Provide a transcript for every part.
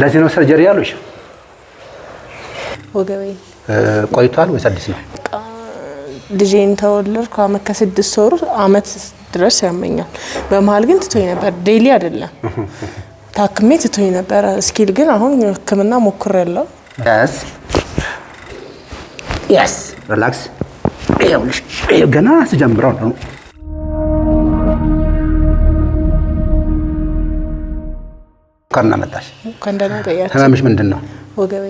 ለዚህ ነው ሰርጀሪ ያሉሽ? ወገቤ ቆይቷል ወይስ አዲስ ነው? ልጄን ተወለድኩ አመት ከ6 ወር አመት ድረስ ያመኛል። በመሃል ግን ትቶኝ ነበር። ዴይሊ አይደለም ታክሜ ትቶኝ ነበር። እስኪል ግን አሁን ህክምና ሞክሬያለሁ። yes relax ይኸውልሽ ገና ስጀምረው ነው ከና መጣሽ ከእንደና ጠያች ህመምሽ ምንድነው? ወገቤ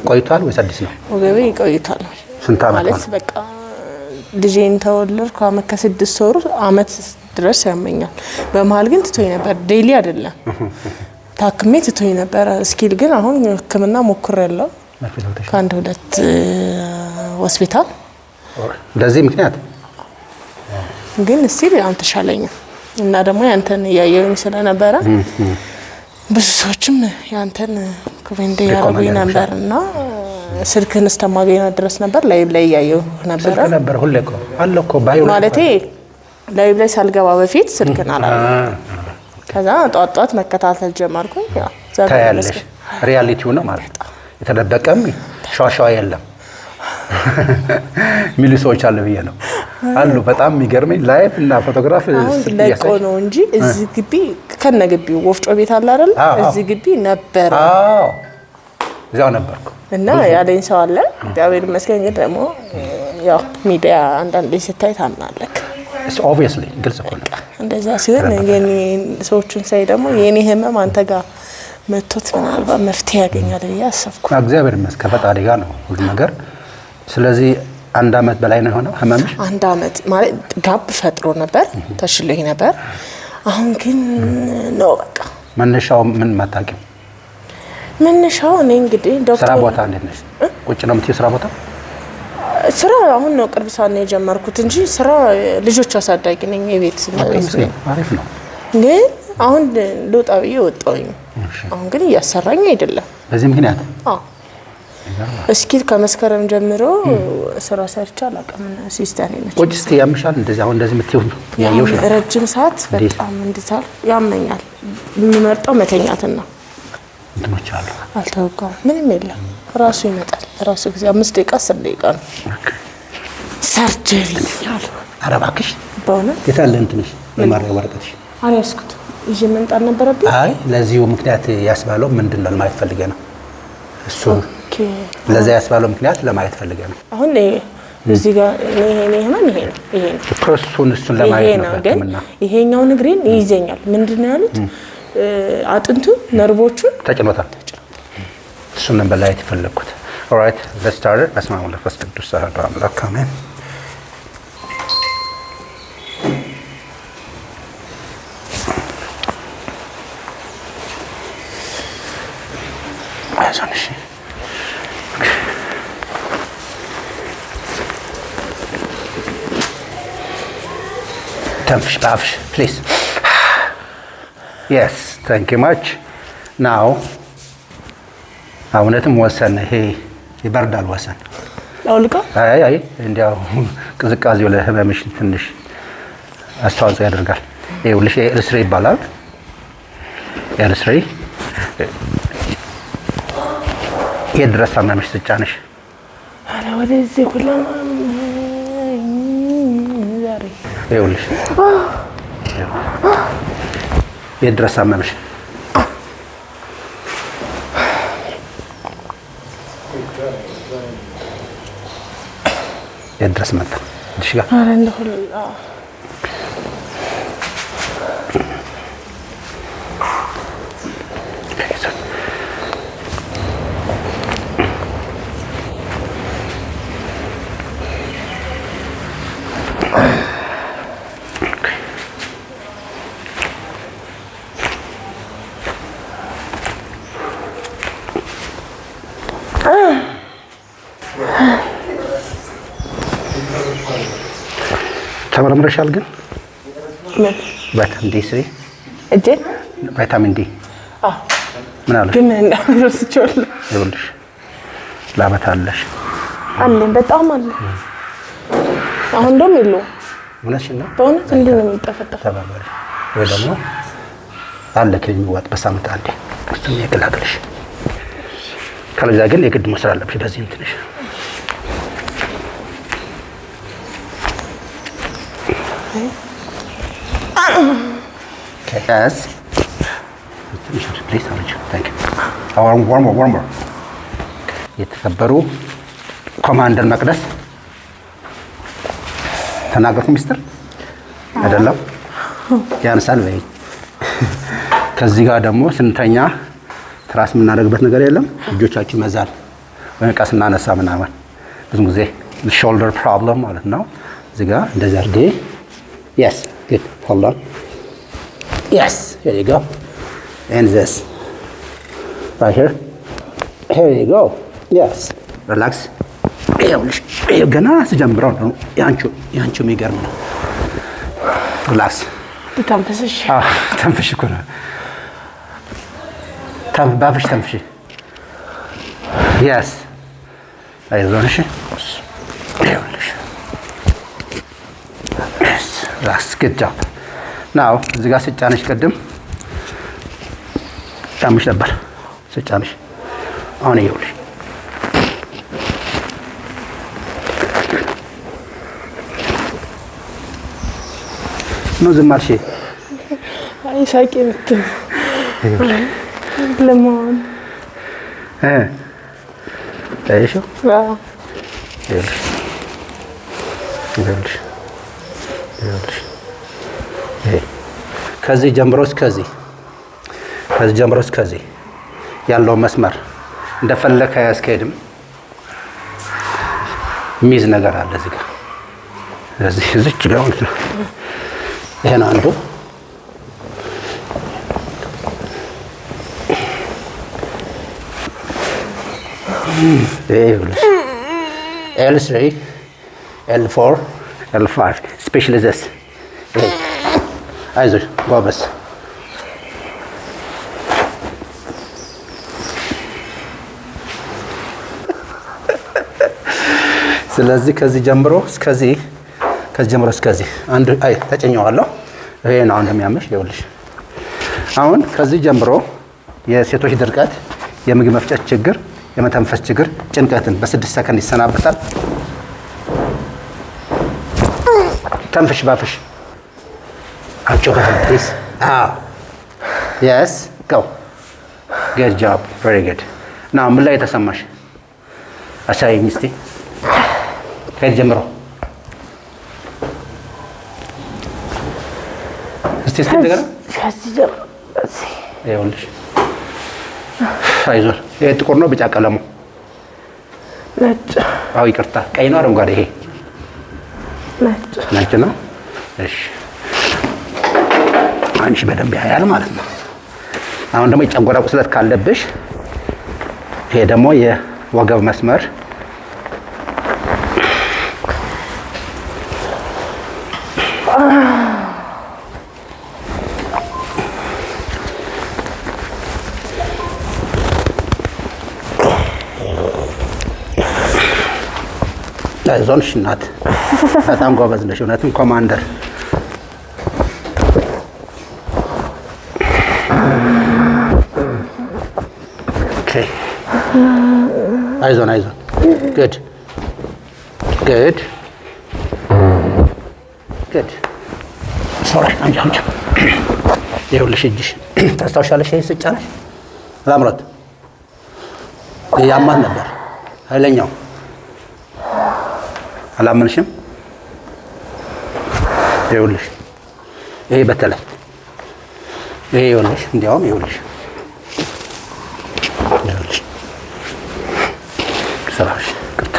ቆይቷል ወይስ አዲስ ነው? ወገቤ ቆይቷል። ስንት አመት ማለት በቃ ልጄን ተወለድኩ አመት ከ6 ወር አመት ድረስ ያመኛል። በመሃል ግን ትቶኝ ነበር። ዴይሊ አይደለም ታክሜ ትቶኝ ነበር። እስኪል ግን አሁን ህክምና ሞክሬያለሁ ከአንድ 2 ሆስፒታል። ለዚህ ምክንያት ግን እስቲል ያን ተሻለኝ እና ደግሞ ያንተን ያየውኝ ስለነበረ ብዙ ሰዎችም ያንተን ኮሜንት ያረጉኝ ነበርና ስልክን እስተማገኘው ድረስ ነበር ላይቭ ላይ ያየው ነበር ሁሌ እኮ አለኮ ባዩ ማለቴ ላይቭ ላይ ሳልገባ በፊት ስልክን አላየው። ከዛ ጧት መከታተል ጀመርኩኝ። ያ ታያለሽ ሪያሊቲው ነው ማለት የተደበቀም ሻሻዋ የለም ሚሊ ሰዎች አለ ብዬ ነው አሉ። በጣም የሚገርመኝ ላይቭ እና ፎቶግራፍ ለቆ ነው እንጂ እዚህ ግቢ ከነግቢው ወፍጮ ቤት አለ አይደል? እዚህ ግቢ ነበር። አዎ እዛው ነበርኩ እና ያለኝ ሰው አለ። እግዚአብሔር ይመስገን። ግን ደግሞ ያው ሚዲያ አንዳንዴ ሲታይ ታምናለህ። obviously ግልጽ እኮ ነው። እንደዛ ሲሆን የኔ ሰዎችን ሳይ ደግሞ የኔ ህመም አንተ ጋር መጥቶት ምናልባት መፍትሄ ያገኛል ብዬ አሰብኩ። እግዚአብሔር ይመስገን ፈጣሪ ጋር ነው ሁሉ ነገር። ስለዚህ 1 አመት በላይ ነው የሆነው ህመምሽ? 1 አመት ማለት ጋብ ፈጥሮ ነበር ተሽሎኝ ነበር። አሁን ግን ነው በቃ መነሻው ምን ማታቂም? መነሻው እኔ እንግዲህ ዶክተር ስራ ቦታ እንዴት ነሽ? ቁጭ ነው የምትይው ስራ ቦታ? ስራ አሁን ነው ቅርብ ሰዓት ነው የጀመርኩት እንጂ ስራ ልጆች አሳዳጊ ነኝ የቤት አሪፍ ነው። ግን አሁን ልወጣ ብዬ ወጣሁኝ። አሁን ግን እያሰራኝ አይደለም። በዚህ ምክንያት እስኪ ከመስከረም ጀምሮ ስራ ሰርቻ አላውቅም። ሲስተር ነች ቁጭ እስቲ ያምሻል እንደዚህ አሁን እንደዚህ የምትይው ያየውሽ ነው? ረጅም ሰዓት በጣም እንድታል ያመኛል። የሚመርጠው መተኛትና እንትኖች አሉ አልተወጋም። ምንም የለም ራሱ ይመጣል። ራሱ ጊዜ 5 ደቂቃ 10 ደቂቃ ነው ሰርጀሪ ያለ። ኧረ እባክሽ በእውነት የታለ እንትንሽ ለማድረግ ወረቀትሽ አልያዝኩት ይዤ መምጣት ነበረብኝ። አይ ለዚሁ ምክንያት ያስባለው ምንድነው ለማየት ፈልጌ ነው። እሱ ለዛ ያስባለው ምክንያት ለማየት ፈልጌ ነው። አሁን እዚህ ጋር እኔ ህመም ይሄ ነው እሱን ለማየት ነው። ግን ይሄኛው ንግሬን ይይዘኛል። ምንድነው ያሉት? አጥንቱ ነርቮቹ ተጭኖታል። እሱን ነበር ላይ የተፈለኩት። ኦልራይት let's start it. በስመ አብ ወወልድ ወመንፈስ ቅዱስ አሐዱ አምላክ አሜን። አይዞሽ ተንፍሽ በአፍሽ ፕሊዝ። yes thank you much now አሁንም ወሰን ይሄ ይበርዳል ወሰን አውልቃ አይ እንዲያው ቅዝቃዜው ለህመምሽ ትንሽ አስተዋጽኦ ያደርጋል። ይኸውልሽ ኤልስሪ ይባላል። ኤልስሪ የድረስ አመምሽ ስጫነሽ አረ ወደዚህ ሁላ ዛሬ ይኸውልሽ የድረስ አመምሽ የድረስ መጣ እሺ ጋር አረ እንደሁላ ተመረምረሻል? ግን ምን ቫይታሚን ዲ ስሪ እጄ ቫይታሚን ዲ ምን አለ? ግን እንዳረስቸው ይኸውልሽ ላበት አለሽ አለኝ በጣም አለ። አሁን ደግሞ የለውም። እውነትሽን ነው። በእውነት እንዲህ ነው የሚጠፈጠፈው። ተባባሪ ወይ ደግሞ አለ ክሊን የሚዋጥ በሳምንት አንዴ እሱም ይገላግልሽ። ከለዛ ግን የግድ መስራት አለብሽ በዚህም ትንሽ yes please thank you warm የተከበሩ ኮማንደር መቅደስ ተናገርኩ ሚስተር አይደለም ያንሳል ወይ ከዚህ ጋር ደግሞ ስንተኛ ትራስ የምናደርግበት ነገር የለም እጆቻችን መዛል ወይ ቀስና ነሳ ምናምን ብዙ ጊዜ shoulder problem ማለት ነው እዚህ ጋር እንደዛ አድርጌ yes good hold on yes here you go and this right here you go yes relax ይኸው ገና ስጀምረው ነው ያንቺ የሚገርም ነው relax ተንፍሽ እኮ ነው ባፍሽ ተንፍሽ yes አይዞሽ ይኸውልሽ yes relax good job now እዚህ ጋር ስጫንሽ ቅድም ታምሽ ነበር ስጫንሽ አሁን ይኸውልሽ ነው ዝም አልሽ አይ ሳቂት ለማን አይሾ ይኸውልሽ ከዚህ ጀምሮ እስከዚህ ያለው መስመር እንደፈለከ ያስከድም ሚዝ ነገር አለ እዚህ ጋር እዚህ ጋር ይሄ ነው አንዱ L3 L4 L5 especially this አይዞሽ ጎበዝ ስለዚህ ከዚህ ጀምሮ እስከዚህ አንድ አይ ተጨኛዋለሁ ይሄ ነው እንደሚያምሽ ይኸውልሽ አሁን ከዚህ ጀምሮ የሴቶች ድርቀት የምግብ መፍጨት ችግር የመተንፈስ ችግር ጭንቀትን በ6 ሰከንድ ይሰናበታል ተንፍሽ ባፍሽ አጭው please yes go good job very good now ምን ላይ ተሰማሽ አሳይ ሚስቴ ከዚህ ጀምሮ እስቲ እንደገና ከዚህ ጀምሮ ይኸውልሽ አይዞህ ይሄ ጥቁር ነው ቢጫ ቀለሙ ነጭ አው ይቅርታ ቀይ ነው አረንጓዴ ይሄ ነጭ ነው እሺ አንቺ በደንብ ያያል ማለት ነው አሁን ደግሞ የጨጓራ ቁስለት ካለብሽ ይሄ ደግሞ የወገብ መስመር አይዞሽ እናት በጣም ጎበዝ ነሽ እውነትም ኮማንደር ኦኬ አይዞን good sorry አንቺ ይኸውልሽ እጅሽ ታስታውሻለሽ ይሄ ስጫነሽ ላምሮት ያማት ነበር ኃይለኛው አላመንሽም ይኸውልሽ ይሄ በተለይ ይሄ ይኸውልሽ እንዲያውም ይኸውልሽ ሰላሽ ቅርታ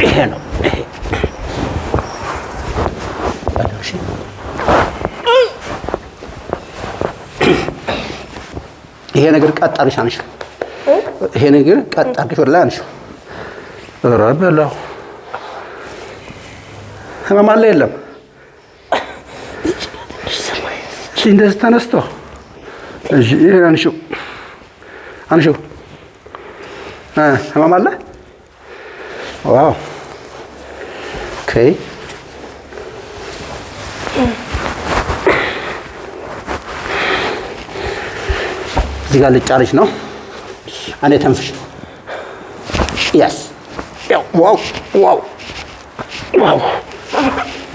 ይሄ ነው ይሄ ነገር ቀጥ አድርገሽ አንሺ ይሄ ነገር ቀጥ አድርገሽ ወደ ላይ አንሺ ረበላው ህመም አለ የለም እሺ እንደዚህ ተነስቶ እሺ አንሺው አንሺው ህመም አለ? ዋው ኦኬ እዚህ ጋር ልጫለች ነው። አንዴ ተንፍሽ። ያስ ዋው ዋው ዋው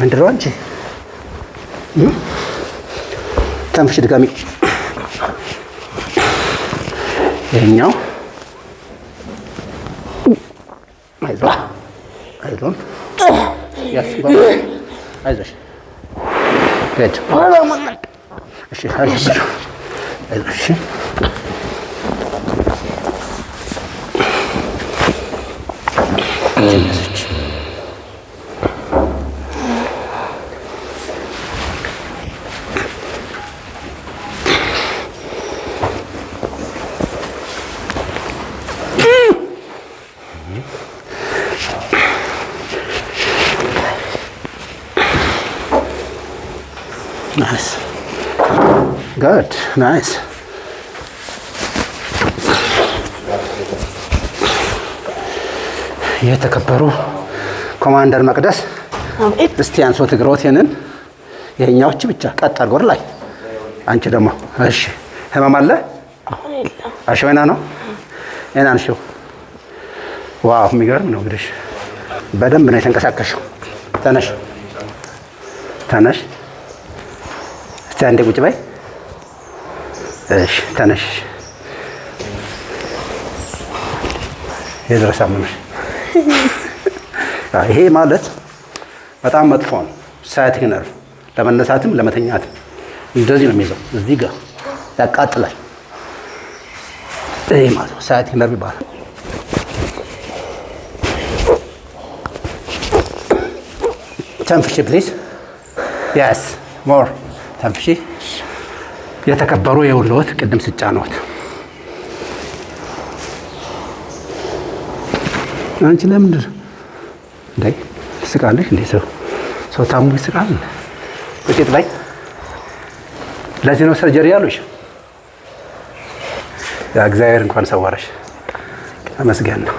ምንድን ነው አንቺ? ተንፍሽ ድጋሚ። ይኸኛው አይዞህ አይዞን አይዞሽ ሄድ እሺ አይዞሽ አይዞሽ Nice. Good. Nice. የተከበሩ ኮማንደር መቅደስ እስቲ አንሶት እግሮቴንን ይሄኛዎች ብቻ ቀጥ አድርጎ ላይ አንቺ ደግሞ እሺ ህመም አለ? አሸወና ነው እና አንሺው። ዋው የሚገርም ነው እንግዲህ በደንብ ነው የተንቀሳቀሽው። ተነሽ ተነሽ እስቲ አንዴ ቁጭ በይ። እሺ ተነሽ። የድረስ አመመሽ። ይሄ ማለት በጣም መጥፎ ነው። ሳያቲክ ነርቭ ለመነሳትም ለመተኛትም እንደዚህ ነው የሚይዘው። እዚህ ጋር ያቃጥላል። ይሄ ማለት ሳያቲክ ነርቭ ይባላል። ተንፍሺ ፕሊዝ። ያስ ሞር ተንፍሺ። የተከበሩ የውሎት ቅድም ስጫነዎት አንቺ ለምንድን እንዴ ትስቃለሽ እንዴ? ሰው ታሙ ይስቃል። ጥቂት ላይ ለዚህ ነው ሰርጀሪ ያሉሽ። ያ እግዚአብሔር እንኳን ሰወረሽ። ተመስገን ነው።